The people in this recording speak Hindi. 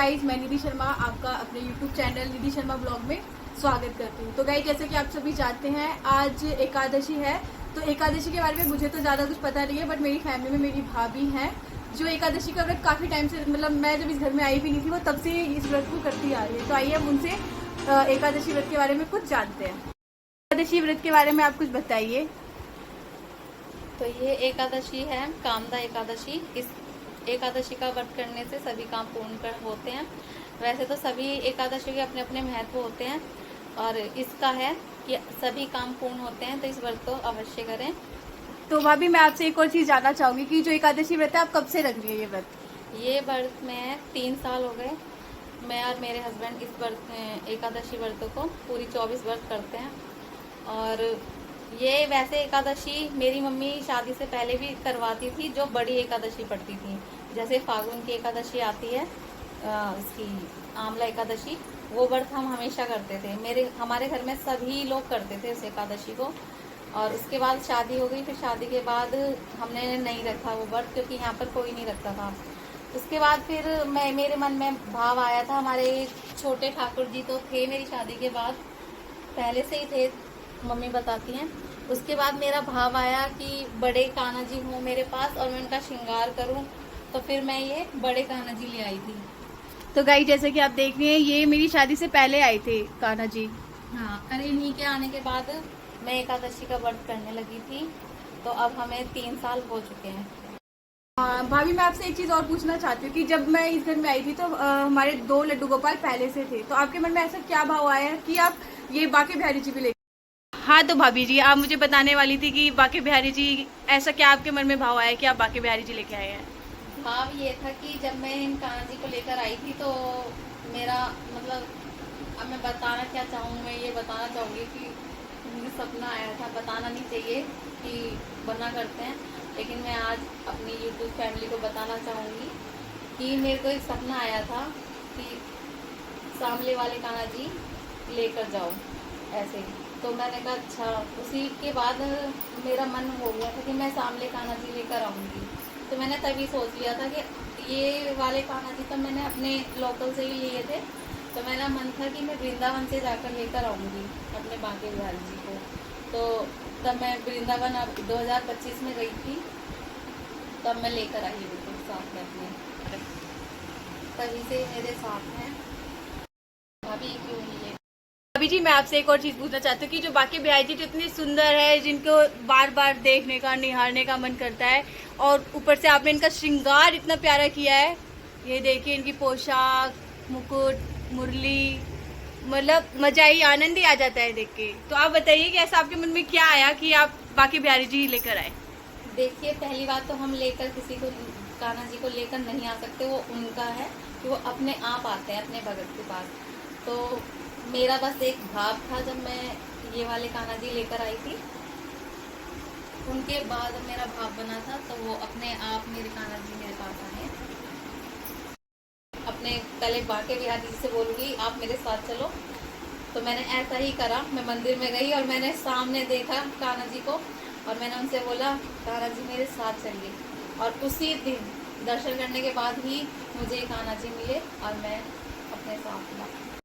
गाइज, मैं निधि शर्मा आपका अपने यूट्यूब चैनल निधि शर्मा ब्लॉग में स्वागत करती हूँ। तो गाइज, जैसे कि आप सभी जानते हैं, आज एकादशी है। तो एकादशी के बारे में मुझे तो ज़्यादा कुछ पता नहीं है, बट मेरी फैमिली में मेरी भाभी हैं जो एकादशी का व्रत काफ़ी टाइम से, मतलब मैं जब इस घर में आई भी नहीं थी, वो तब से इस व्रत को करती आ रही है। तो आइए हम उनसे एकादशी व्रत के बारे में कुछ जानते हैं। एकादशी व्रत के बारे में आप कुछ बताइए। तो ये एकादशी है कामदा एकादशी। इस एकादशी का व्रत करने से सभी काम पूर्ण कर होते हैं। वैसे तो सभी एकादशी के अपने अपने महत्व होते हैं, और इसका है कि सभी काम पूर्ण होते हैं, तो इस व्रत को अवश्य करें। तो भाभी, मैं आपसे एक और चीज़ जानना चाहूँगी कि जो एकादशी व्रत है, आप कब से रख रही है ये व्रत? ये व्रत में 3 साल हो गए। मैं और मेरे हस्बैंड इस व्रत एकादशी व्रत को पूरी 24 व्रत करते हैं। और ये वैसे एकादशी मेरी मम्मी शादी से पहले भी करवाती थी, जो बड़ी एकादशी पड़ती थी। जैसे फागुन की एकादशी आती है, इसकी आंवला एकादशी, वो व्रत हम हमेशा करते थे। हमारे घर में सभी लोग करते थे उस एकादशी को। और उसके बाद शादी हो गई, फिर शादी के बाद हमने नहीं रखा वो व्रत, क्योंकि यहाँ पर कोई नहीं रखता था। उसके बाद फिर मेरे मन में भाव आया था, हमारे छोटे ठाकुर जी तो थे मेरी शादी के बाद, पहले से ही थे, मम्मी बताती हैं। उसके बाद मेरा भाव आया कि बड़े कान्हा जी हों मेरे पास और मैं उनका श्रृंगार करूं, तो फिर मैं ये बड़े कान्हा जी ले आई थी। तो गाइस, जैसे कि आप देख रहे हैं, ये मेरी शादी से पहले आए थे कान्हा जी। हाँ, अरे इन्हीं के आने के बाद मैं एकादशी का व्रत करने लगी थी। तो अब हमें 3 साल हो चुके हैं। हाँ भाभी, मैं आपसे एक चीज़ और पूछना चाहती हूँ कि जब मैं इस घर में आई थी तो हमारे 2 लड्डू गोपाल पहले से थे। तो आपके मन में ऐसा क्या भाव आया कि आप ये बाके बिहारी जी भी ले? हाँ, तो भाभी जी, आप मुझे बताने वाली थी कि बाके बिहारी जी, ऐसा क्या आपके मन में भाव आया कि आप बाके बिहारी जी लेके आए हैं? भाव ये था कि जब मैं इन कान्हा जी को लेकर आई थी, तो मेरा मतलब, अब मैं बताना क्या चाहूँ, मैं ये बताना चाहूँगी कि मुझे सपना आया था। बताना नहीं चाहिए कि बना करते हैं, लेकिन मैं आज अपनी यूट्यूब फैमिली को बताना चाहूँगी कि मेरे को एक सपना आया था कि सामने वाले कान्हा जी लेकर जाओ ऐसे। तो मैंने कहा अच्छा। उसी के बाद मेरा मन हो गया था कि मैं सामने कान्हा जी लेकर आऊँगी। तो मैंने तभी सोच लिया था कि ये वाले कान्हा जी तो मैंने अपने लोकल से ही लिए थे, तो मेरा मन था कि मैं वृंदावन से जाकर लेकर आऊँगी अपने बाके बिहारी जी को। तो तब मैं वृंदावन अब 2025 में गई थी, तब मैं लेकर आई बिल्कुल साथ में अपने, तभी से मेरे साथ हैं। भाभी क्यों नहीं ले? भाभी जी, मैं आपसे एक और चीज़ पूछना चाहती हूँ कि जो बाके बिहारी जी तो इतनी सुंदर है, जिनको बार बार देखने का, निहारने का मन करता है, और ऊपर से आपने इनका श्रृंगार इतना प्यारा किया है। ये देखिए, इनकी पोशाक, मुकुट, मुरली, मतलब मजा ही, आनंद ही आ जाता है देख के। तो आप बताइए कि ऐसा आपके मन में क्या आया कि आप बाके बिहारी जी लेकर आए? देखिए, पहली बात तो हम लेकर किसी को, कान्हा जी को लेकर नहीं आ सकते, वो उनका है कि वो अपने आप आते हैं अपने भगत के पास। तो मेरा बस एक भाव था, जब मैं ये वाले कान्हा जी लेकर आई थी, उनके बाद मेरा भाव बना था, तो वो अपने आप मेरे कान्हा जी मेरे पास आए। अपने पहले बाके बिहारी जी से बोलूँगी आप मेरे साथ चलो। तो मैंने ऐसा ही करा, मैं मंदिर में गई और मैंने सामने देखा कान्हा जी को, और मैंने उनसे बोला कान्हा जी मेरे साथ चलिए। और उसी दिन दर्शन करने के बाद ही मुझे कान्हा जी मिले और मैं अपने साथ ला।